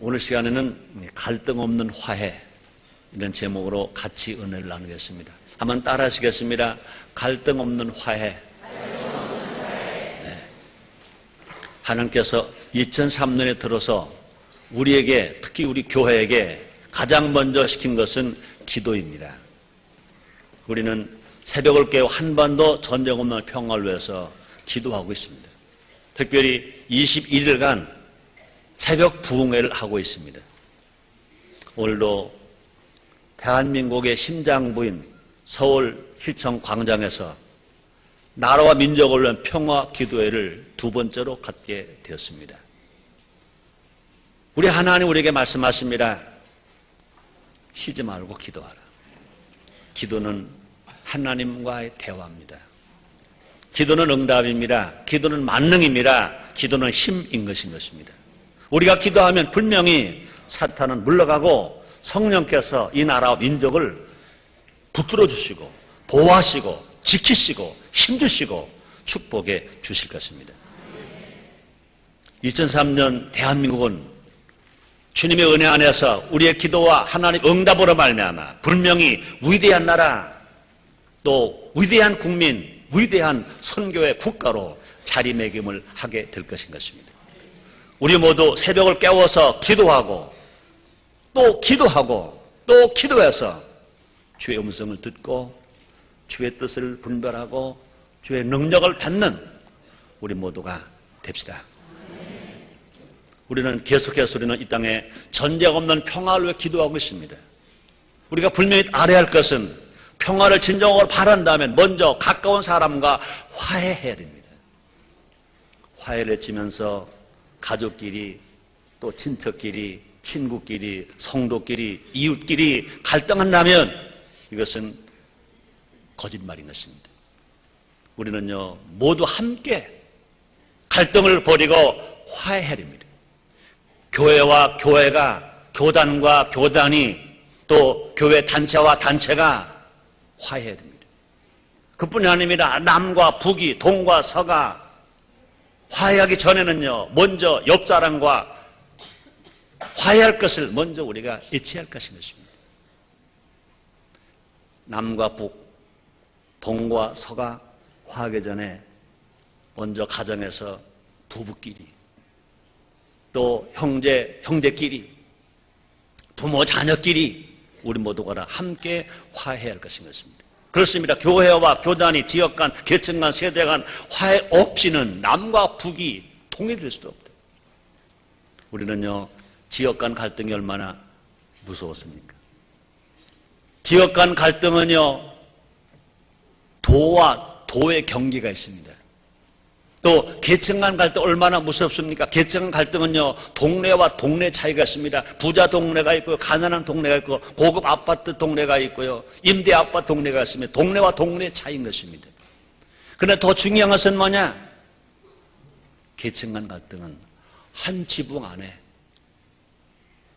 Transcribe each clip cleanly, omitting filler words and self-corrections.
오늘 시간에는 갈등 없는 화해 이런 제목으로 같이 은혜를 나누겠습니다. 한번 따라 하시겠습니다. 갈등 없는 화해. 네. 하나님께서 2003년에 들어서 우리에게, 특히 우리 교회에게 가장 먼저 시킨 것은 기도입니다. 우리는 새벽을 깨워 한반도 전쟁 없는 평화를 위해서 기도하고 있습니다. 특별히 21일간 새벽 부흥회를 하고 있습니다. 오늘도 대한민국의 심장부인 서울시청 광장에서 나라와 민족을 위한 평화 기도회를 두 번째로 갖게 되었습니다. 우리 하나님 우리에게 말씀하십니다. 쉬지 말고 기도하라. 기도는 하나님과의 대화입니다. 기도는 응답입니다. 기도는 만능입니다. 기도는 힘인 것입니다. 우리가 기도하면 분명히 사탄은 물러가고 성령께서 이 나라와 민족을 붙들어 주시고 보호하시고 지키시고 힘주시고 축복해 주실 것입니다. 2003년 대한민국은 주님의 은혜 안에서 우리의 기도와 하나님 응답으로 말미암아 분명히 위대한 나라 또 위대한 국민 위대한 선교의 국가로 자리매김을 하게 될 것입니다. 우리 모두 새벽을 깨워서 기도하고 또 기도하고 또 기도해서 주의 음성을 듣고 주의 뜻을 분별하고 주의 능력을 받는 우리 모두가 됩시다. 우리는 계속해서 우리는 이 땅에 전쟁 없는 평화를 위해 기도하고 있습니다. 우리가 분명히 알아야 할 것은 평화를 진정으로 바란다면 먼저 가까운 사람과 화해해야 됩니다. 화해를 해치면서 가족끼리 또 친척끼리 친구끼리 성도끼리 이웃끼리 갈등한다면 이것은 거짓말인 것입니다. 우리는요 모두 함께 갈등을 버리고 화해해야 됩니다. 교회와 교회가 교단과 교단이 또 교회 단체와 단체가 화해해야 됩니다. 그뿐이 아닙니다. 남과 북이 동과 서가 화해하기 전에는요 먼저 옆 사람과 화해할 것을 먼저 우리가 애치할 것입니다. 남과 북, 동과 서가 화하기 전에 먼저 가정에서 부부끼리 또 형제끼리 부모 자녀끼리 우리 모두가 다 함께 화해할 것입니다. 그렇습니다. 교회와 교단이 지역 간, 계층 간, 세대 간 화해 없이는 남과 북이 통일될 수도 없다. 우리는요 지역 간 갈등이 얼마나 무서웠습니까? 지역 간 갈등은요 도와 도의 경계가 있습니다. 또 계층 간 갈등 얼마나 무섭습니까? 계층 간 갈등은요 동네와 동네 차이가 있습니다. 부자 동네가 있고요, 가난한 동네가 있고, 고급 아파트 동네가 있고요, 임대 아파트 동네가 있습니다. 동네와 동네 차이인 것입니다. 그러나 더 중요한 것은 뭐냐? 계층 간 갈등은 한 지붕 안에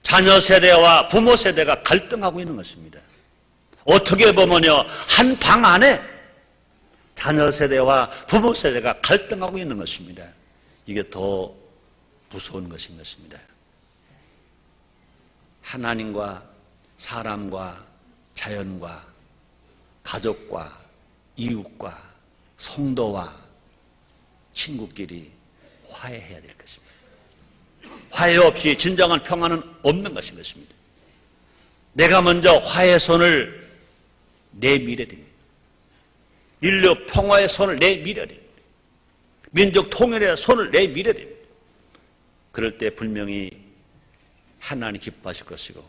자녀 세대와 부모 세대가 갈등하고 있는 것입니다. 어떻게 보면요 한 방 안에 자녀 세대와 부모 세대가 갈등하고 있는 것입니다. 이게 더 무서운 것인 것입니다. 하나님과 사람과 자연과 가족과 이웃과 성도와 친구끼리 화해해야 될 것입니다. 화해 없이 진정한 평화는 없는 것인 것입니다. 내가 먼저 화해의 손을 내밀어야 됩니다. 인류 평화의 손을 내밀어야 됩니다. 민족 통일의 손을 내밀어야 됩니다. 그럴 때 분명히 하나님 기뻐하실 것이고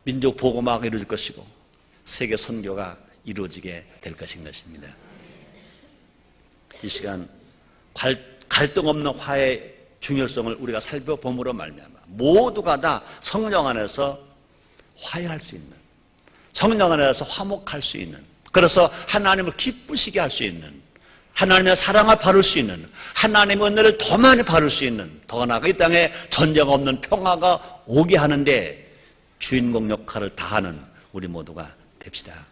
민족 복음화가 이루어질 것이고 세계 선교가 이루어지게 될 것인 것입니다. 이 시간 갈등 없는 화해의 중요성을 우리가 살펴봄으로 말미암아 모두가 다 성령 안에서 화해할 수 있는, 성령 안에서 화목할 수 있는, 그래서 하나님을 기쁘시게 할 수 있는, 하나님의 사랑을 받을 수 있는, 하나님의 은혜를 더 많이 받을 수 있는, 더 나아가 이 땅에 전쟁 없는 평화가 오게 하는데 주인공 역할을 다하는 우리 모두가 됩시다.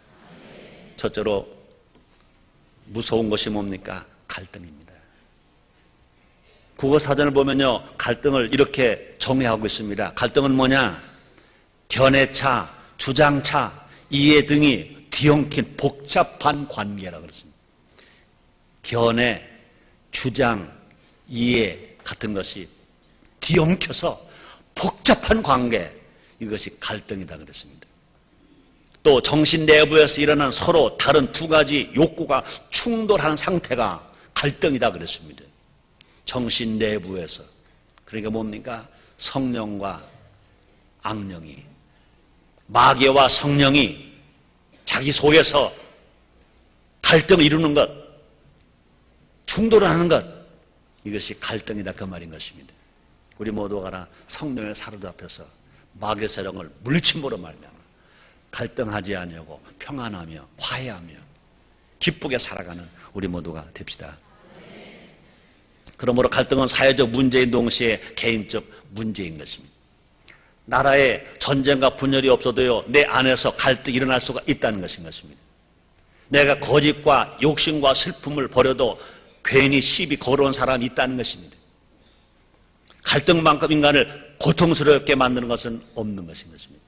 첫째로 무서운 것이 뭡니까? 갈등입니다. 국어사전을 보면요, 갈등을 이렇게 정의하고 있습니다. 갈등은 뭐냐? 견해차, 주장차, 이해 등이 뒤엉킨 복잡한 관계라고 그랬습니다. 견해, 주장, 이해 같은 것이 뒤엉켜서 복잡한 관계, 이것이 갈등이다 그랬습니다. 또 정신 내부에서 일어나는 서로 다른 두 가지 욕구가 충돌하는 상태가 갈등이다 그랬습니다. 정신 내부에서. 그러니까 뭡니까? 성령과 악령이, 마귀와 성령이 자기 속에서 갈등을 이루는 것, 충돌하는 것, 이것이 갈등이다 그 말인 것입니다. 우리 모두가 다 성령에 사로잡혀서 마귀의 세력을 물리침으로 말미암아 갈등하지 아니하고 평안하며 화해하며 기쁘게 살아가는 우리 모두가 됩시다. 그러므로 갈등은 사회적 문제인 동시에 개인적 문제인 것입니다. 나라에 전쟁과 분열이 없어도요, 내 안에서 갈등이 일어날 수가 있다는 것인 것입니다. 내가 거짓과 욕심과 슬픔을 버려도 괜히 시비 걸어온 사람이 있다는 것입니다. 갈등만큼 인간을 고통스럽게 만드는 것은 없는 것인 것입니다.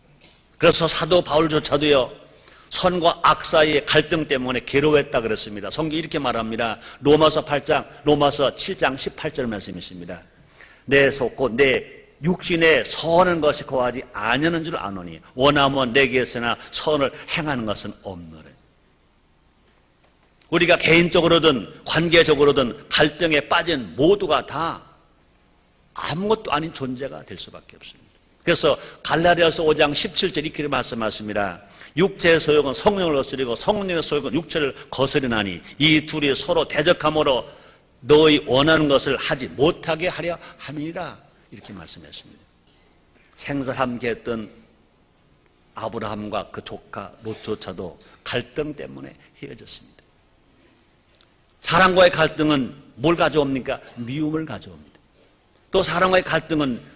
그래서 사도 바울조차도요, 선과 악 사이의 갈등 때문에 괴로워했다 그랬습니다. 성경이 이렇게 말합니다. 로마서 7장 18절 말씀이 있습니다. 내 속 곧 내 육신에 선한 것이 거하지 아니하는 줄 아노니 원하면 내게서나 선을 행하는 것은 없노라. 우리가 개인적으로든 관계적으로든 갈등에 빠진 모두가 다 아무것도 아닌 존재가 될 수밖에 없습니다. 그래서 갈라디아서 5장 17절 이렇게 말씀하십니다. 육체의 소욕은 성령을 거스리고 성령의 소욕은 육체를 거스리나니 이 둘이 서로 대적함으로 너희 원하는 것을 하지 못하게 하려 함이니라. 이렇게 말씀했습니다. 생사를 함께 했던 아브라함과 그 조카 롯조차도 갈등 때문에 헤어졌습니다. 사람과의 갈등은 뭘 가져옵니까? 미움을 가져옵니다. 또 사람과의 갈등은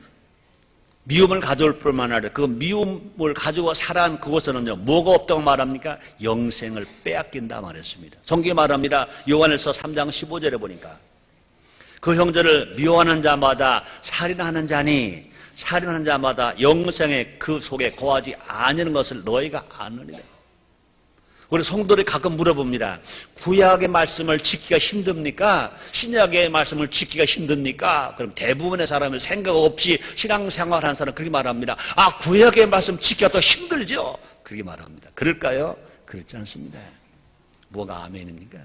미움을 가져올 뿐만 아니라 그 미움을 가지고 살아간 그곳에는요, 뭐가 없다고 말합니까? 영생을 빼앗긴다 말했습니다. 성경이 말합니다. 요한일서 3장 15절에 보니까 그 형제를 미워하는 자마다 살인하는 자니 살인하는 자마다 영생의 그 속에 거하지 아니하는 것을 너희가 아느니라. 우리 성도들이 가끔 물어봅니다. 구약의 말씀을 지키기가 힘듭니까? 신약의 말씀을 지키기가 힘듭니까? 그럼 대부분의 사람은 생각 없이 신앙생활하는 사람은 그렇게 말합니다. 아, 구약의 말씀 지키기가 더 힘들죠? 그렇게 말합니다. 그럴까요? 그렇지 않습니다. 뭐가 아멘입니까?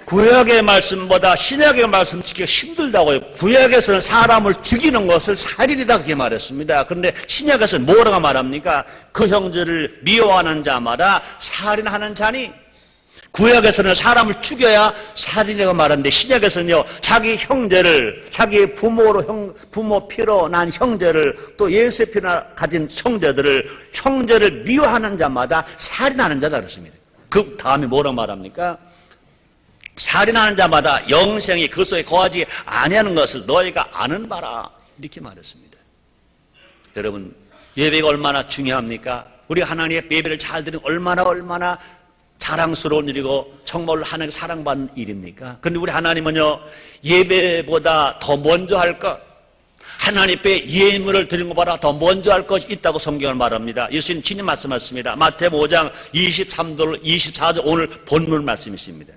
구약의 말씀보다 신약의 말씀 지키기가 힘들다고요. 구약에서는 사람을 죽이는 것을 살인이다 그렇게 말했습니다. 그런데 신약에서는 뭐라고 말합니까? 그 형제를 미워하는 자마다 살인하는 자니. 구약에서는 사람을 죽여야 살인이라고 말하는데 신약에서는요, 자기 형제를, 자기 부모 피로 난 형제를, 또 예수의 피나 가진 형제를 미워하는 자마다 살인하는 자다 그랬습니다. 그 다음에 뭐라고 말합니까? 살인하는 자마다 영생이 그 속에 거하지 아니하는 것을 너희가 아는 바라. 이렇게 말했습니다. 여러분, 예배가 얼마나 중요합니까? 우리 하나님의 예배를 잘 드리는 얼마나 자랑스러운 일이고 정말로 하나님께 사랑받는 일입니까? 그런데 우리 하나님은요, 예배보다 더 먼저 할 것, 하나님 앞에 예물을 드리는 것보다 더 먼저 할 것이 있다고 성경을 말합니다. 예수님 친히 말씀하셨습니다. 마태복음 5장 23절 24절 오늘 본문 말씀이십니다.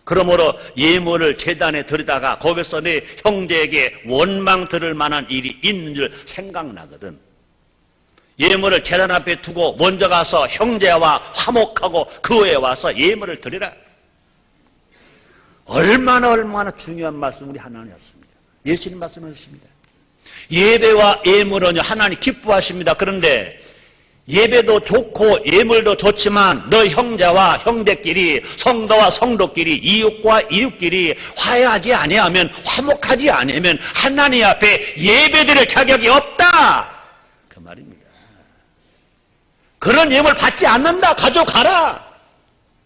그러므로 예물을 제단에 드리다가 거기서 내 형제에게 원망 들을 만한 일이 있는 줄 생각나거든. 예물을 제단 앞에 두고 먼저 가서 형제와 화목하고 그 후에 와서 예물을 드리라. 얼마나 중요한 말씀 우리 하나님이었습니다. 예수님 말씀하셨습니다. 예배와 예물은 하나님 기뻐하십니다. 그런데 예배도 좋고 예물도 좋지만 너 형제와 형제끼리, 성도와 성도끼리, 이웃과 이웃끼리 화해하지 아니하면, 화목하지 아니하면 하나님 앞에 예배드릴 자격이 없다 그 말입니다. 그런 예물 받지 않는다, 가져가라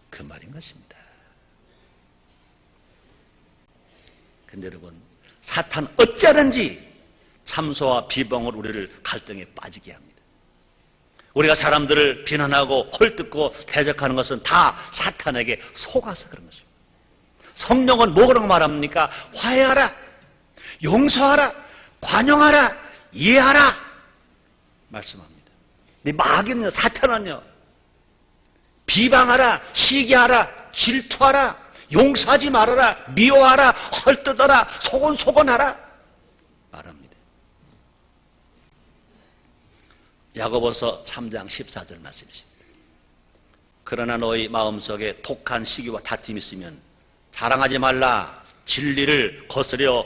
그 말인 것입니다. 근데 여러분, 사탄 어찌하든지 참소와 비방으로 우리를 갈등에 빠지게 합니다. 우리가 사람들을 비난하고 헐뜯고 대적하는 것은 다 사탄에게 속아서 그런 것입니다. 성령은 뭐라고 말합니까? 화해하라, 용서하라, 관용하라, 이해하라 말씀합니다. 근데 마귀는요, 사탄은요, 비방하라, 시기하라, 질투하라, 용서하지 말아라, 미워하라, 헐뜯어라, 소곤소곤하라 말합니다. 야고보서 3장 14절 말씀이십니다. 그러나 너희 마음속에 독한 시기와 다툼이 있으면 자랑하지 말라, 진리를 거스려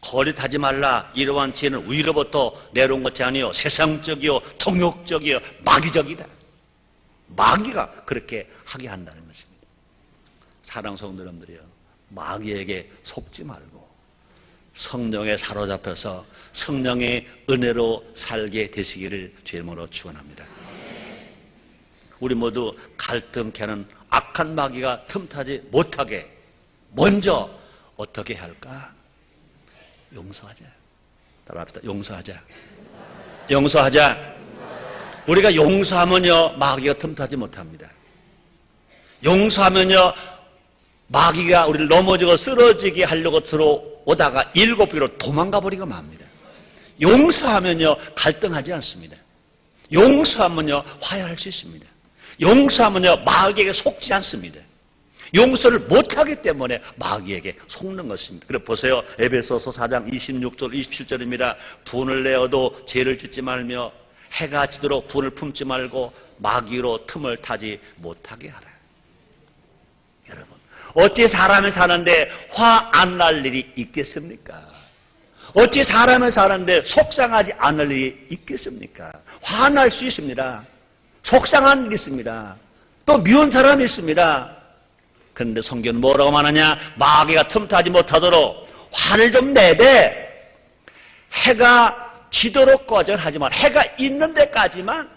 거짓하지 말라. 이러한 죄는 위로부터 내려온 것이 아니요 세상적이요 정욕적이요 마귀적이다. 마귀가 그렇게 하게 한다는 것입니다. 사랑하는 성도 여러분들이요, 마귀에게 속지 말고 성령에 사로잡혀서 성령의 은혜로 살게 되시기를 주의 이름으로 축원합니다. 우리 모두 갈등케 하는 악한 마귀가 틈타지 못하게 먼저 어떻게 할까? 용서하자. 따라합시다. 용서하자. 용서하자. 우리가 용서하면요, 마귀가 틈타지 못합니다. 용서하면요, 마귀가 우리를 넘어지고 쓰러지게 하려고 들어오다가 7개로 도망가 버리고 맙니다. 용서하면요, 갈등하지 않습니다. 용서하면요, 화해할 수 있습니다. 용서하면요, 마귀에게 속지 않습니다. 용서를 못하기 때문에 마귀에게 속는 것입니다. 그래 보세요. 에베소서 4장 26절 27절입니다. 분을 내어도 죄를 짓지 말며 해가 지도록 분을 품지 말고 마귀로 틈을 타지 못하게 하라. 여러분, 어찌 사람이 사는데 화 안 날 일이 있겠습니까? 어찌 사람이 사는데 속상하지 않을 일이 있겠습니까? 화날 수 있습니다. 속상한 일이 있습니다. 또 미운 사람이 있습니다. 그런데 성경은 뭐라고 말하냐? 마귀가 틈타지 못하도록 화를 좀 내되 해가 지도록 거절하지만 해가 있는 데까지만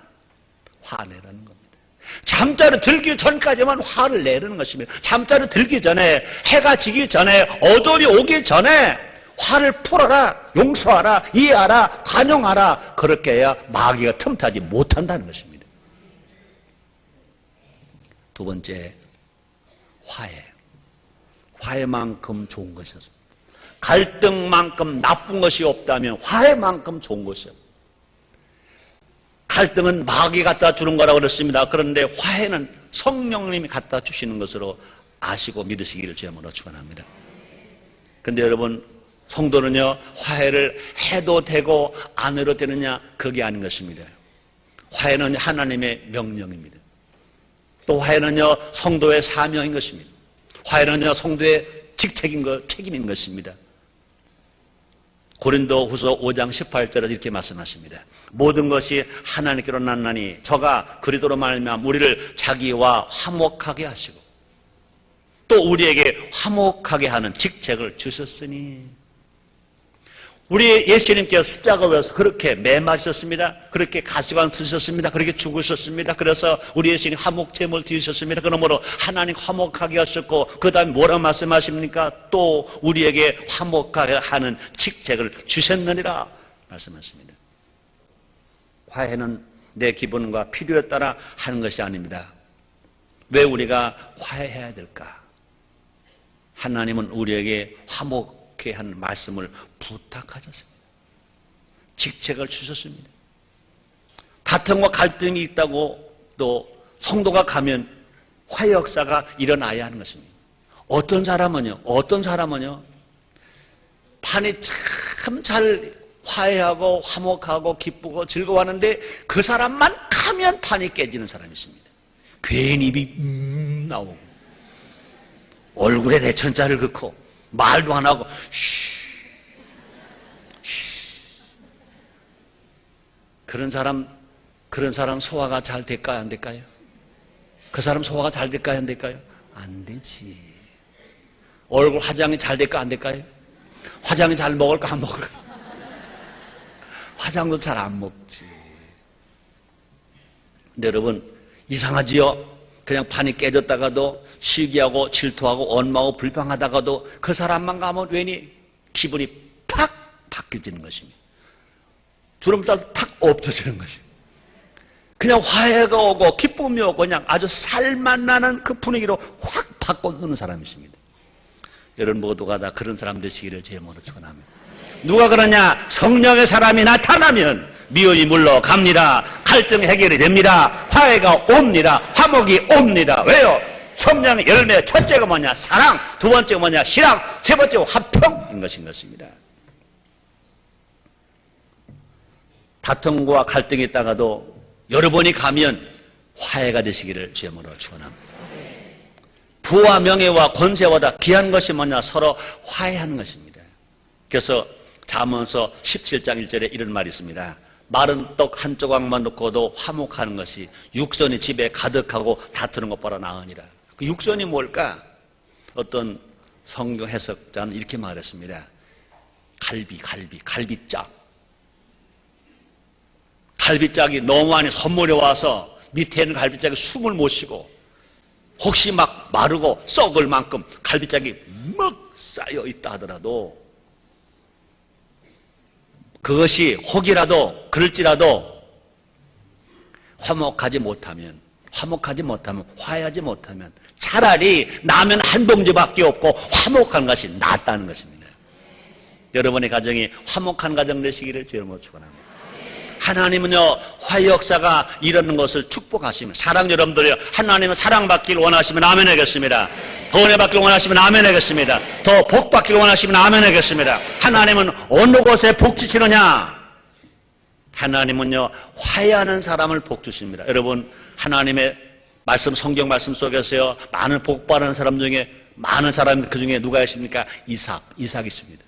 화내라는 겁니다. 잠자리 들기 전까지만 화를 내라는 것입니다. 잠자리 들기 전에, 해가 지기 전에, 어둠이 오기 전에 화를 풀어라, 용서하라, 이해하라, 관용하라. 그렇게 해야 마귀가 틈타지 못한다는 것입니다. 두 번째, 화해. 화해만큼 좋은 것이 없습니다. 갈등만큼 나쁜 것이 없다면 화해만큼 좋은 것이 없습니다. 갈등은 마귀 갖다 주는 거라고 그랬습니다. 그런데 화해는 성령님이 갖다 주시는 것으로 아시고 믿으시기를 주님으로 축원합니다. 그런데 여러분, 성도는요, 화해를 해도 되고 안 해도 되느냐, 그게 아닌 것입니다. 화해는 하나님의 명령입니다. 또 화해는요, 성도의 사명인 것입니다. 화해는요, 성도의 책임인 것입니다. 고린도후서 5장 18절에 이렇게 말씀하십니다. 모든 것이 하나님께로 났나니 저가 그리스도로 말미암아 우리를 자기와 화목하게 하시고 또 우리에게 화목하게 하는 직책을 주셨으니, 우리 예수님께서 십자가를 위해서 그렇게 매마셨습니다. 그렇게 가시관 쓰셨습니다. 그렇게 죽으셨습니다. 그래서 우리 예수님 화목제물 드리셨습니다. 그러므로 하나님 화목하게 하셨고, 그 다음에 뭐라고 말씀하십니까? 또 우리에게 화목하게 하는 직책을 주셨느니라 말씀하십니다. 화해는 내 기분과 필요에 따라 하는 것이 아닙니다. 왜 우리가 화해해야 될까? 하나님은 우리에게 화목하게 하는 말씀을 부탁하셨습니다. 직책을 주셨습니다. 다툼과 갈등이 있다고 또 성도가 가면 화해 역사가 일어나야 하는 것입니다. 어떤 사람은요, 판이 참 잘 화해하고 화목하고 기쁘고 즐거워하는데 그 사람만 가면 판이 깨지는 사람이 있습니다. 괜히 입이 나오고 얼굴에 내천자를 긋고 말도 안 하고 그런 사람 소화가 잘 될까요, 안 될까요? 그 사람 소화가 잘 될까요, 안 될까요? 안 되지. 얼굴 화장이 잘 될까, 안 될까요? 화장이 잘 먹을까, 안 먹을까? 화장도 잘 안 먹지. 근데 여러분, 이상하지요? 그냥 판이 깨졌다가도 시기하고 질투하고 원망하고 불평하다가도 그 사람만 가면 괜히 기분이 팍 바뀌어지는 것입니다. 주름살 탁 없어지는 것입니다. 그냥 화해가 오고 기쁨이 오고 그냥 아주 살맛 나는 그 분위기로 확 바꿔놓는 사람이 있습니다. 여러분 모두가 다 그런 사람 되시기를 제목으로 축원합니다. 누가 그러냐? 성령의 사람이 나타나면 미움이 물러갑니다. 갈등 해결이 됩니다. 화해가 옵니다. 화목이 옵니다. 왜요? 성령의 열매 첫째가 뭐냐? 사랑. 두 번째가 뭐냐? 신앙. 세 번째가 화평인 것입니다. 다툼과 갈등이 있다가도 여러분이 가면 화해가 되시기를 제목으로 축원합니다. 부와 명예와 권세보다 귀한 것이 뭐냐? 서로 화해하는 것입니다. 그래서 잠언서 17장 1절에 이런 말이 있습니다. 마른 떡 한 조각만 놓고도 화목하는 것이 육선이 집에 가득하고 다투는 것보다 나으니라. 그 육선이 뭘까? 어떤 성경 해석자는 이렇게 말했습니다. 갈비짝. 갈비짝이 너무 많이 선물이 와서 밑에 있는 갈비짝이 숨을 못 쉬고 혹시 막 마르고 썩을 만큼 갈비짝이 막 쌓여 있다 하더라도 그것이 혹이라도 그럴지라도 화해하지 못하면 화해하지 못하면 차라리 라면 한 봉지밖에 없고 화목한 것이 낫다는 것입니다. 여러분의 가정이 화목한 가정 되시기를 주님으로 축원합니다. 하나님은요 화해 역사가 이러는 것을 축복하시면 사랑 여러분들이요 하나님은 사랑받기를 원하시면 아멘 하겠습니다. 더 은혜 받기를 원하시면 아멘 하겠습니다. 더 복 받기를 원하시면 아멘 하겠습니다. 하나님은 어느 곳에 복 주시느냐? 하나님은요 화해하는 사람을 복 주십니다. 여러분 하나님의 말씀 성경 말씀 속에서요 많은 복 받는 사람 중에 많은 사람 그 중에 누가 있습니까? 이삭이 있습니다.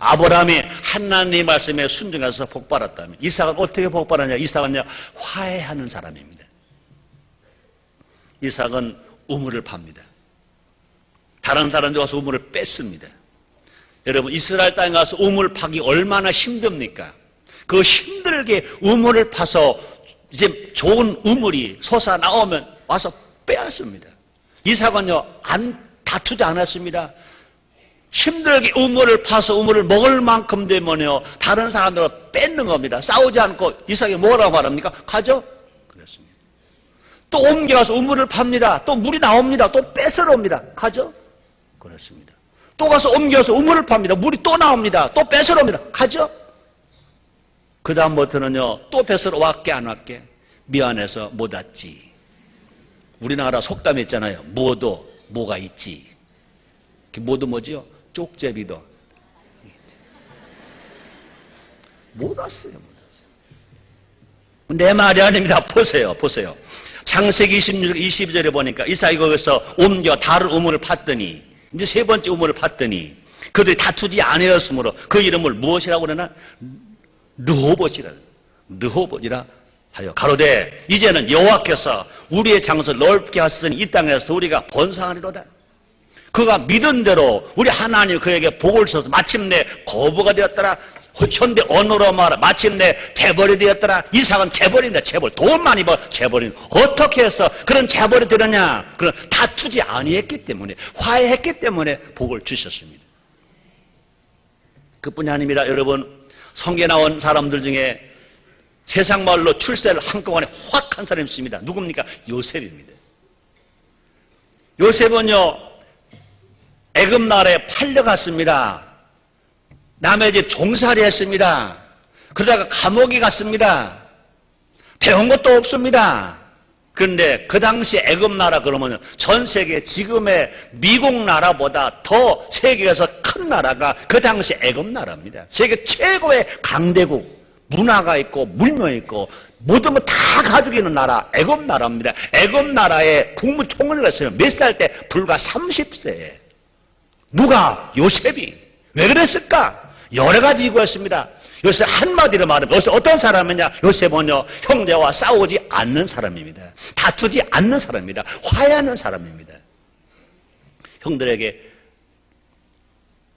아브라함이 하나님 말씀에 순종해서 복받았다면 이삭은 어떻게 복받았냐? 이삭은요 화해하는 사람입니다. 이삭은 우물을 팝니다. 다른 사람들 와서 우물을 뺐습니다. 여러분 이스라엘 땅에 가서 우물 파기 얼마나 힘듭니까? 그 힘들게 우물을 파서 이제 좋은 우물이 솟아 나오면 와서 빼앗습니다. 이삭은요 안 다투지 않았습니다. 힘들게 우물을 파서 우물을 먹을 만큼 되면요 다른 사람들은 뺏는 겁니다. 싸우지 않고 이삭이 뭐라고 말합니까? 가져? 그랬습니다. 또 옮겨가서 우물을 팝니다. 또 물이 나옵니다. 또 뺏으러 옵니다. 가져? 그렇습니다. 또 가서 옮겨서 우물을 팝니다. 물이 또 나옵니다. 또 뺏으러 옵니다. 가져? 그 다음부터는요 또 뺏으러 왔게 안 왔게? 미안해서 못 왔지. 우리나라 속담이 있잖아요. 무어도 뭐가 있지. 뭐도 뭐지요? 쪽제비도 못 왔어요. 내 말이 아닙니다. 보세요. 창세기 22절에 보니까 이삭이 거기서 옮겨 다른 우물을 팠더니 이제 세 번째 우물을 팠더니 그들이 다투지 않으였으므로 그 이름을 무엇이라고 그러나? 르호봇이라 하여 가로되 이제는 여호와께서 우리의 장소를 넓게 하시니 이 땅에서 우리가 번성하리로다. 그가 믿은 대로 우리 하나님 그에게 복을 주셔서 마침내 거부가 되었더라. 현대 언어로 말하 마침내 재벌이 되었더라. 이삭은 재벌인데 재벌 돈 많이 벌 재벌인 어떻게 해서 그런 재벌이 되느냐? 그런 다투지 아니했기 때문에 화해했기 때문에 복을 주셨습니다. 그뿐이 아닙니다. 여러분 성경에 나온 사람들 중에 세상 말로 출세를 한꺼번에 확 한 사람이 있습니다. 누굽니까? 요셉입니다. 요셉은요 애굽 나라에 팔려갔습니다. 남의 집 종살이 했습니다. 그러다가 감옥에 갔습니다. 배운 것도 없습니다. 그런데 그 당시 애굽 나라 그러면 전 세계 지금의 미국 나라보다 더 세계에서 큰 나라가 그 당시 애굽 나라입니다. 세계 최고의 강대국, 문화가 있고 물명이 있고 모든 거 다 가지고 있는 나라 애굽 나라입니다. 애굽 나라의 국무총리를 했어요. 몇 살 때? 불과 30세에. 누가? 요셉이. 왜 그랬을까? 여러 가지 이유가 있습니다. 요셉 한마디로 말하면 요셉 어떤 사람이냐? 요셉은요 형제와 싸우지 않는 사람입니다. 다투지 않는 사람입니다. 화해하는 사람입니다. 형들에게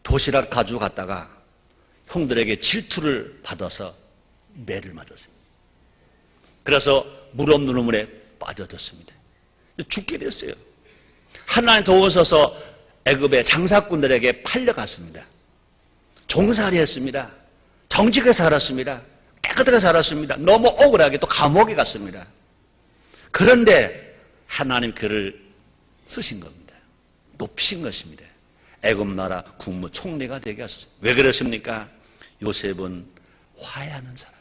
도시락 가지고 갔다가 형들에게 질투를 받아서 매를 맞았습니다. 그래서 물 없는 우물에 빠져들었습니다. 죽게 됐어요. 하나님 도우셔서 애굽의 장사꾼들에게 팔려갔습니다. 종살이 했습니다. 정직하게 살았습니다. 깨끗하게 살았습니다. 너무 억울하게 또 감옥에 갔습니다. 그런데 하나님 그를 쓰신 겁니다. 높이신 것입니다. 애굽 나라 국무총리가 되게 하셨어요. 왜 그랬습니까? 요셉은 화해하는 사람.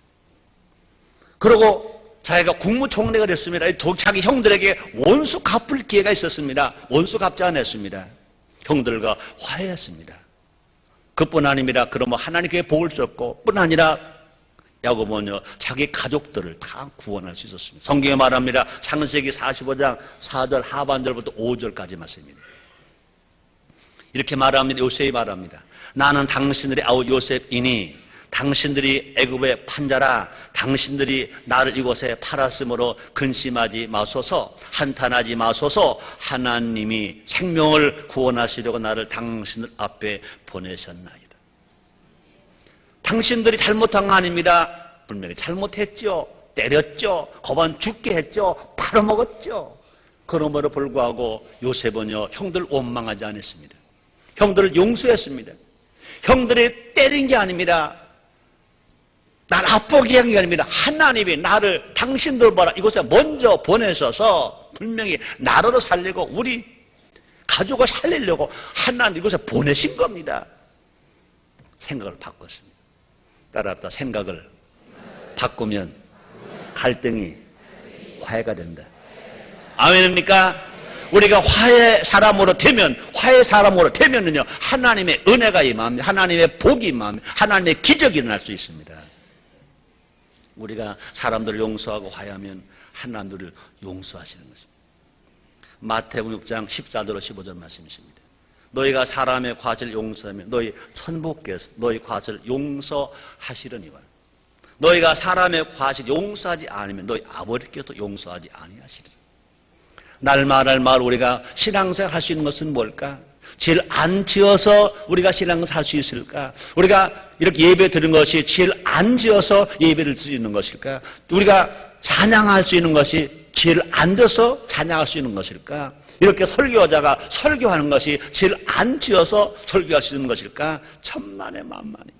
그리고 자기가 국무총리가 됐습니다. 자기 형들에게 원수 갚을 기회가 있었습니다. 원수 갚지 않았습니다. 형들과 화해했습니다. 그뿐 아닙니다. 그러면 하나님께 복을 줬고 뿐 아니라 야곱은요 자기 가족들을 다 구원할 수 있었습니다. 성경에 말합니다. 창세기 45장 4절 하반절부터 5절까지 말씀입니다. 이렇게 말합니다. 요셉이 말합니다. 나는 당신들의 아우 요셉이니 당신들이 애굽의 판자라. 당신들이 나를 이곳에 팔았으므로 근심하지 마소서, 한탄하지 마소서. 하나님이 생명을 구원하시려고 나를 당신들 앞에 보내셨나이다. 당신들이 잘못한 거 아닙니다. 분명히 잘못했죠. 때렸죠. 거반 죽게 했죠. 팔아먹었죠. 그럼에도 불구하고 요셉은요 형들 원망하지 않았습니다. 형들을 용서했습니다. 형들이 때린 게 아닙니다. 날 아프게 한 게 아닙니다. 하나님이 나를 당신들 봐라 이곳에 먼저 보내셔서 분명히 나라로 살리고 우리 가족을 살리려고 하나님 이곳에 보내신 겁니다. 생각을 바꿨습니다. 따라합니다. 생각을 바꾸면 갈등이 화해가 된다. 아멘입니까? 우리가 화해 사람으로 되면은요 하나님의 은혜가 임합니다. 하나님의 복이 임합니다. 하나님의 기적이 일어날 수 있습니다. 우리가 사람들을 용서하고 화해하면 하나님들을 용서하시는 것입니다. 마태복음 6장 14절 15절 말씀이십니다. 너희가 사람의 과실을 용서하면 너희 천부께서 너희 과실을 용서하시려니와 너희가 사람의 과실 용서하지 않으면 너희 아버지께서 용서하지 아니하시리라. 날마다 우리가 신앙생활 할 수 있는 것은 뭘까? 죄를 안 지어서 우리가 신앙생활 할 수 있을까? 우리가 이렇게 예배 드리는 것이 죄를 안 지어서 예배를 드릴 수 있는 것일까? 우리가 찬양할 수 있는 것이 죄를 안 져서 찬양할 수 있는 것일까? 이렇게 설교자가 설교하는 것이 죄를 안 지어서 설교할 수 있는 것일까? 천만의 만만입니다.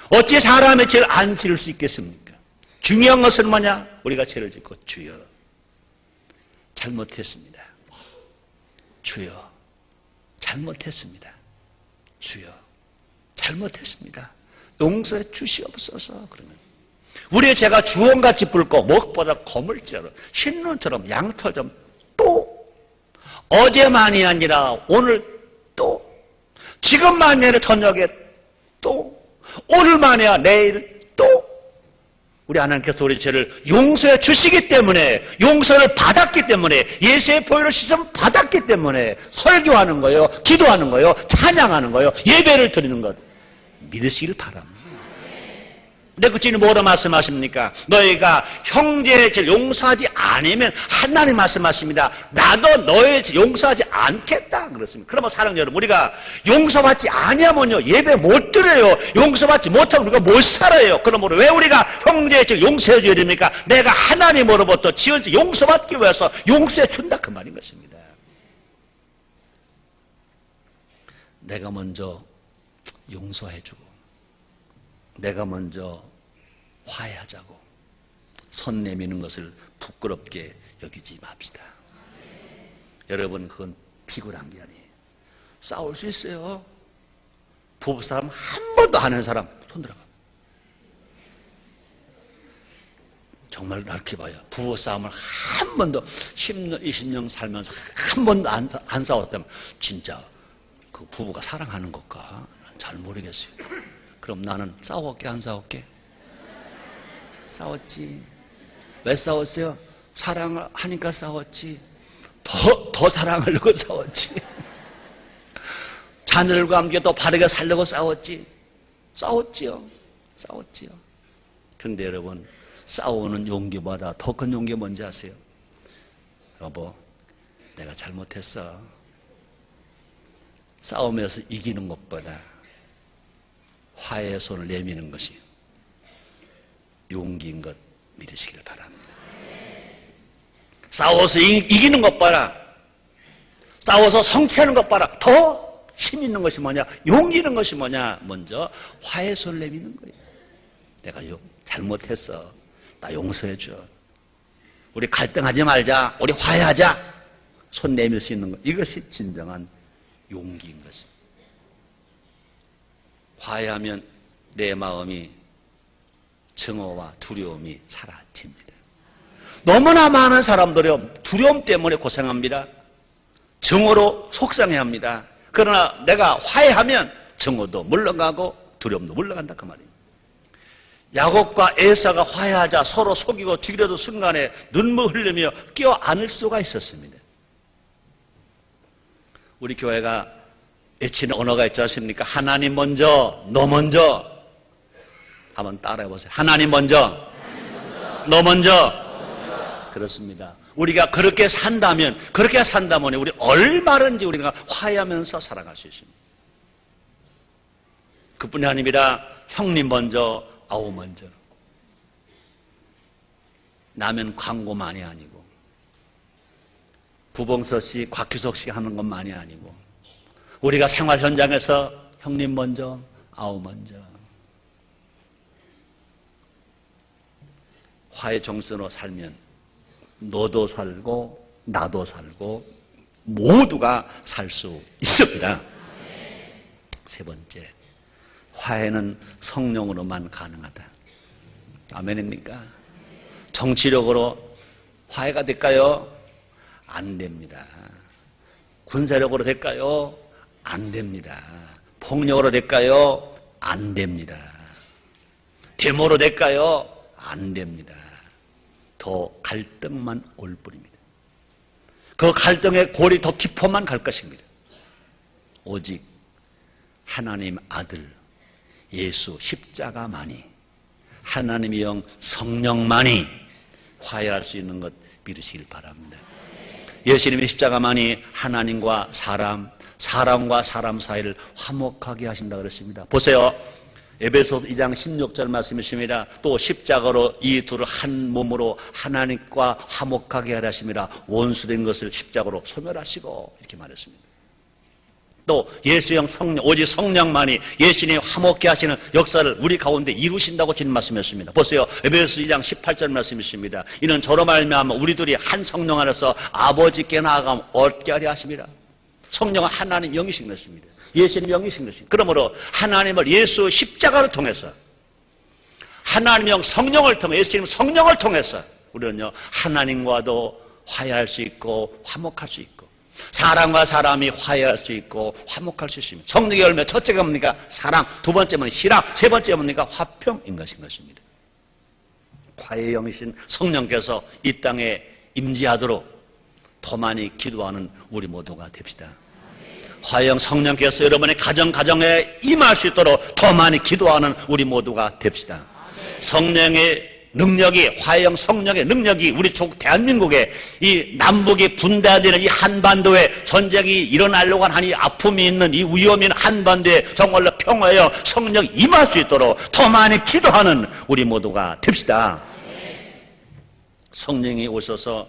어찌 사람의 죄를 안 지을 수 있겠습니까? 중요한 것은 뭐냐? 우리가 죄를 짓고 주여 잘못했습니다. 주여 잘못했습니다. 주여 잘못했습니다. 용서해 주시옵소서. 그러면 우리의 죄가 주홍같이 붉고 무엇보다 거물처럼 흰눈처럼 양털처럼 또 어제만이 아니라 오늘 또 지금만이 아니라 저녁에 또 오늘만이 아니라 내일 또 우리 하나님께서 우리 죄를 용서해 주시기 때문에 용서를 받았기 때문에 예수의 보혈을 씻음 받았기 때문에 설교하는 거예요. 기도하는 거예요. 찬양하는 거예요. 예배를 드리는 것 믿으시길 바랍니다. 근데 그 주님 뭐라 말씀하십니까? 너희가 형제의 죄를 용서하지 않으면 하나님 말씀하십니다. 나도 너의 죄 용서하지 않겠다 그렇습니다. 그러면 사랑하는 여러분 우리가 용서받지 아니하면요 예배 못 드려요. 용서받지 못하면 우리가 못 살아요. 그러므로 왜 우리가 형제의 죄를 용서해 줘야 됩니까? 내가 하나님으로부터 지은 죄 용서받기 위해서 용서해 준다 그 말인 것입니다. 내가 먼저 용서해 주고 내가 먼저 화해하자고 손 내미는 것을 부끄럽게 여기지 맙시다. 여러분 그건 피곤한 게 아니에요. 싸울 수 있어요. 부부싸움 한 번도 안 하는 사람 손 들어봐. 정말 이렇게 봐요. 부부싸움을 한 번도 10년 20년 살면서 한 번도 안 싸웠다면 진짜 그 부부가 사랑하는 것까 잘 모르겠어요. 그럼 나는 싸웠게 안 싸웠게? 싸웠지. 왜 싸웠어요? 사랑을 하니까 싸웠지. 더 사랑하려고 싸웠지. 자녀들과 함께 또 바르게 살려고 싸웠지. 싸웠지요. 근데 여러분 싸우는 용기보다 더 큰 용기 뭔지 아세요? 여보 내가 잘못했어. 싸우면서 이기는 것보다 화해의 손을 내미는 것이 용기인 것 믿으시길 바랍니다. 싸워서 이기는 것 봐라. 싸워서 성취하는 것 봐라. 더 힘 있는 것이 뭐냐? 용기 있는 것이 뭐냐? 먼저 화해의 손을 내미는 거예요. 내가 잘못했어. 나 용서해 줘. 우리 갈등하지 말자. 우리 화해하자. 손 내밀 수 있는 것. 이것이 진정한 용기인 것입니다. 화해하면 내 마음이 증오와 두려움이 사라집니다. 너무나 많은 사람들이 두려움 때문에 고생합니다. 증오로 속상해합니다. 그러나 내가 화해하면 증오도 물러가고 두려움도 물러간다 그 말입니다. 야곱과 에사가 화해하자 서로 속이고 죽이려던 순간에 눈물 흘리며 껴안을 수가 있었습니다. 우리 교회가 외치는 언어가 있지 않습니까? 하나님 먼저, 너 먼저. 한번 따라해 보세요. 하나님 먼저, 너 먼저. 그렇습니다. 우리가 그렇게 산다면 우리 얼마든지 우리가 화해하면서 살아갈 수 있습니다. 그뿐이 아니라 형님 먼저, 아우 먼저. 라면 광고만이 아니고 구봉서 씨, 곽규석 씨 하는 것만이 아니고 우리가 생활 현장에서 형님 먼저, 아우 먼저. 화해 정신으로 살면 너도 살고 나도 살고 모두가 살 수 있습니다. 세 번째, 화해는 성령으로만 가능하다. 아멘입니까? 정치력으로 화해가 될까요? 안 됩니다. 군사력으로 될까요? 안 됩니다. 폭력으로 될까요? 안 됩니다. 데모로 될까요? 안 됩니다. 더 갈등만 올 뿐입니다. 그 갈등의 골이 더 깊어만 갈 것입니다. 오직 하나님 아들 예수 십자가만이, 하나님의 영 성령만이 화해할 수 있는 것 믿으시길 바랍니다. 예수님의 십자가만이 하나님과 사람과 사람 사이를 화목하게 하신다고 그랬습니다. 보세요. 에베소 2장 16절 말씀이십니다. 또 십자가로 이 둘을 한 몸으로 하나님과 화목하게 하라 하심이라. 원수된 것을 십자가로 소멸하시고 이렇게 말했습니다. 또 예수형 성령, 오직 성령만이 예수님이 화목케 하시는 역사를 우리 가운데 이루신다고 주님 말씀했습니다. 보세요. 에베소 2장 18절 말씀이십니다. 이는 저로 말미암아 우리들이 한 성령 안에서 아버지께 나아가면 얻게 하려 하십니다. 성령은 하나님 영이신 것입니다. 예수님 영이신 것입니다. 그러므로 하나님을 예수 십자가를 통해서, 하나님 영 성령을 통해, 예수님 성령을 통해서 우리는요 하나님과도 화해할 수 있고 화목할 수 있고, 사람과 사람이 화해할 수 있고 화목할 수 있습니다. 성령의 열매 첫째가 뭡니까? 사랑. 두 번째는 신앙. 세 번째가 뭡니까? 화평인 것입니다. 화해의 영이신 성령께서 이 땅에 임재하도록 더 많이 기도하는 우리 모두가 됩시다. 화해영 성령께서 여러분의 가정에 임할 수 있도록 더 많이 기도하는 우리 모두가 됩시다. 성령의 능력이, 화해영 성령의 능력이 우리 대한민국에 이 남북이 분단되는 이 한반도에 전쟁이 일어나려고 하는 이 아픔이 있는 이 위험이 있는 한반도에 정말로 평화여 성령이 임할 수 있도록 더 많이 기도하는 우리 모두가 됩시다. 성령이 오셔서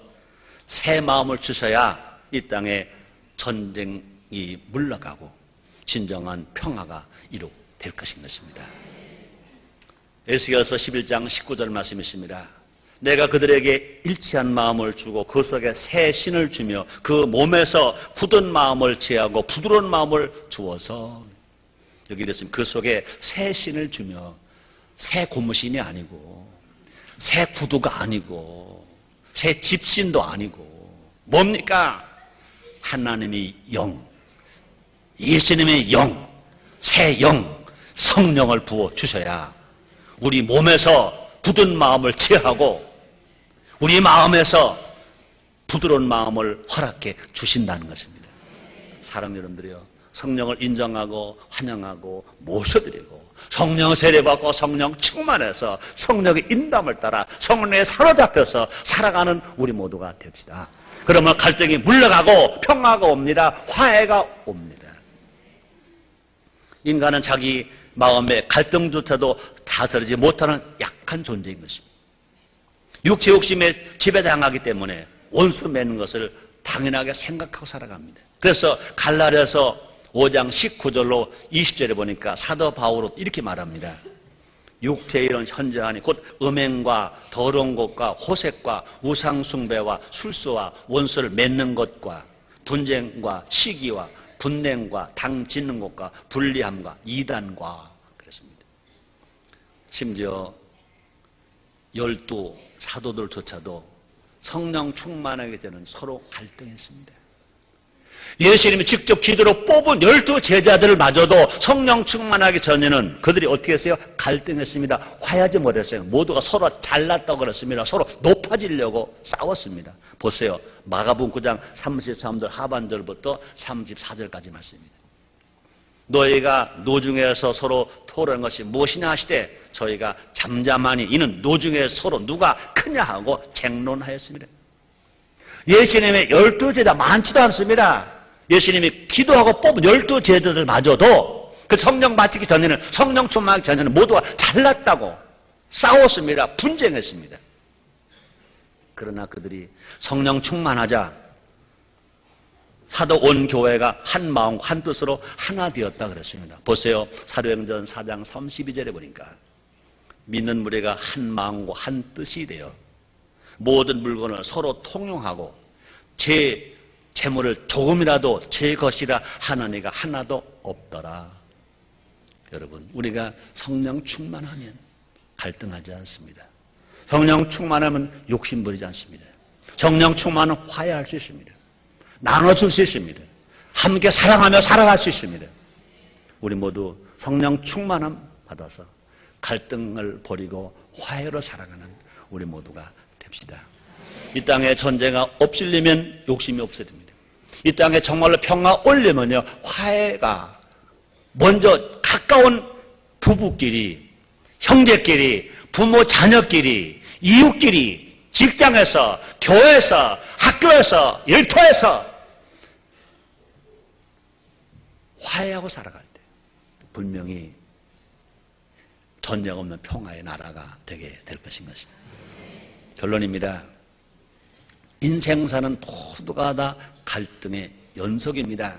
새 마음을 주셔야 이 땅에 전쟁이 물러가고 진정한 평화가 이루어질 것입니다. 에스겔서 11장 19절 말씀이십니다. 내가 그들에게 일치한 마음을 주고 그 속에 새 신을 주며 그 몸에서 굳은 마음을 제하고 부드러운 마음을 주어서, 여기 이랬습니다. 그 속에 새 신을 주며, 새 고무신이 아니고 새 구두가 아니고 새 집신도 아니고 뭡니까? 하나님의 영, 예수님의 영, 새 영, 성령을 부어 주셔야 우리 몸에서 굳은 마음을 제하고 우리 마음에서 부드러운 마음을 허락해 주신다는 것입니다. 사랑 여러분들이요, 성령을 인정하고 환영하고 모셔드리고 성령 세례받고 성령 충만해서 성령의 인담을 따라 성령에 사로잡혀서 살아가는 우리 모두가 됩시다. 그러면 갈등이 물러가고 평화가 옵니다. 화해가 옵니다. 인간은 자기 마음의 갈등조차도 다스리지 못하는 약한 존재인 것입니다. 육체 욕심에 지배당하기 때문에 원수 맺는 것을 당연하게 생각하고 살아갑니다. 그래서 갈라디아서 5장 19절로 20절에 보니까 사도 바울은 이렇게 말합니다. 육체의 이런 현저하니 곧 음행과 더러운 것과 호색과 우상숭배와 술수와 원수를 맺는 것과 분쟁과 시기와 분냉과 당 짓는 것과 불리함과 이단과 심지어 12 사도들조차도 성령 충만하기 전에는 서로 갈등했습니다. 예수님이 직접 기도로 뽑은 12 제자들마저도 성령 충만하기 전에는 그들이 어떻게 했어요? 갈등했습니다. 화해하지 못했어요. 모두가 서로 잘났다고 그랬습니다. 서로 높아지려고 싸웠습니다. 보세요. 마가복음 9장 33절 하반절부터 34절까지 말씀입니다. 너희가 노중에서 서로 토론한 것이 무엇이냐 하시되 저희가 잠잠하니 이는 노중에 서로 누가 크냐 하고 쟁론하였습니다. 예수님의 12 제자 많지도 않습니다. 예수님이 기도하고 뽑은 12 제자들마저도 그 성령 맡기기 전에는, 성령 충만하기 전에는 모두가 잘났다고 싸웠습니다. 분쟁했습니다. 그러나 그들이 성령 충만하자 사도 온 교회가 한 마음 한 뜻으로 하나 되었다 그랬습니다. 보세요. 사도행전 4장 32절에 보니까 믿는 무리가 한 마음과 한 뜻이 되어 모든 물건을 서로 통용하고 제 재물을 조금이라도 제 것이라 하는 이가 하나도 없더라. 여러분, 우리가 성령 충만하면 갈등하지 않습니다. 성령 충만하면 욕심 부리지 않습니다. 성령 충만은 화해할 수 있습니다. 나눠줄 수 있습니다. 함께 사랑하며 살아갈 수 있습니다. 우리 모두 성령 충만함 받아서 갈등을 버리고 화해로 살아가는 우리 모두가 됩시다. 이 땅에 전쟁이 없으려면 욕심이 없어야 됩니다. 이 땅에 정말로 평화가 오려면요, 화해가 먼저 가까운 부부끼리, 형제끼리, 부모 자녀끼리, 이웃끼리, 직장에서, 교회에서, 학교에서, 일터에서 화해하고 살아갈 때 분명히 전쟁 없는 평화의 나라가 되게 될 것인 것입니다. 결론입니다. 인생사는 모두가 다 갈등의 연속입니다.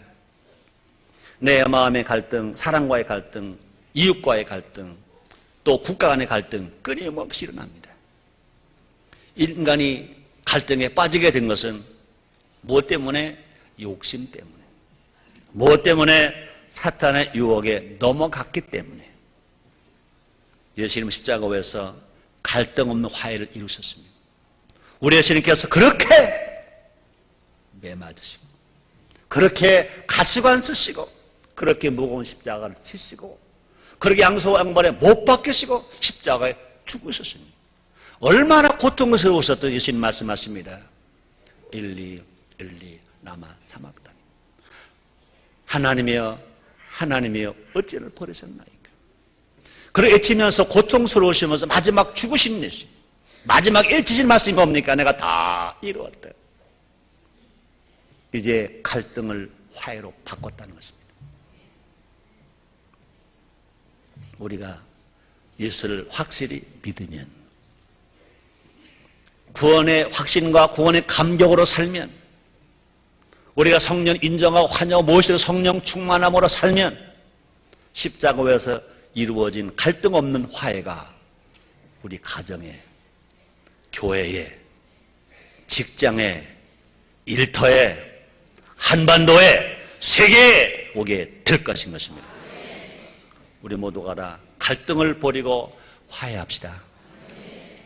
내 마음의 갈등, 사랑과의 갈등, 이웃과의 갈등, 또 국가 간의 갈등 끊임없이 일어납니다. 인간이 갈등에 빠지게 된 것은 무엇 때문에? 욕심 때문에. 무엇 때문에? 사탄의 유혹에 넘어갔기 때문에. 예수님은 십자가에서 갈등 없는 화해를 이루셨습니다. 우리 예수님께서 그렇게 매 맞으시고, 그렇게 가시관 쓰시고, 그렇게 무거운 십자가를 치시고, 그렇게 양소양발에 못 박히시고 십자가에 죽으셨습니다. 얼마나 고통스러우셨던 예수님 말씀하십니다. 일리 일리 라마 사막다니, 하나님이여 하나님이여 어찌를 버리셨나이까. 그렇게 외치면서 고통스러우시면서 마지막 죽으신 예수, 마지막 일치신 말씀이 뭡니까? 내가 다 이루었다. 이제 갈등을 화해로 바꿨다는 것입니다. 우리가 예수를 확실히 믿으면, 구원의 확신과 구원의 감격으로 살면, 우리가 성령 인정하고 환영하고 무엇이든 성령 충만함으로 살면 십자가에서 이루어진 갈등 없는 화해가 우리 가정에, 교회에, 직장에, 일터에, 한반도에, 세계에 오게 될 것인 것입니다. 우리 모두가 다 갈등을 버리고 화해합시다.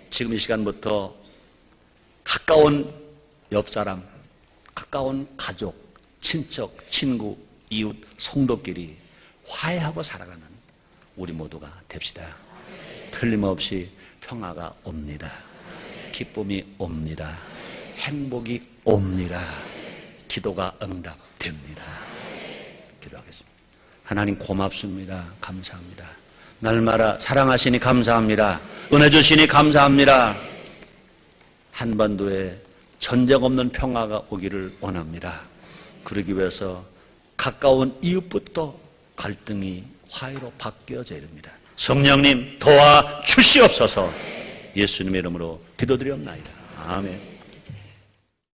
지금 이 시간부터 가까운 옆사람, 가까운 가족, 친척, 친구, 이웃, 성도끼리 화해하고 살아가는 우리 모두가 됩시다. 틀림없이 평화가 옵니다. 기쁨이 옵니다. 행복이 옵니다. 기도가 응답됩니다. 기도하겠습니다. 하나님 고맙습니다. 감사합니다. 날마다 사랑하시니 감사합니다. 은혜 주시니 감사합니다. 한반도에 전쟁 없는 평화가 오기를 원합니다. 그러기 위해서 가까운 이웃부터 갈등이 화해로 바뀌어져야 됩니다. 성령님 도와주시옵소서. 예수님의 이름으로 기도드리옵나이다. 아멘.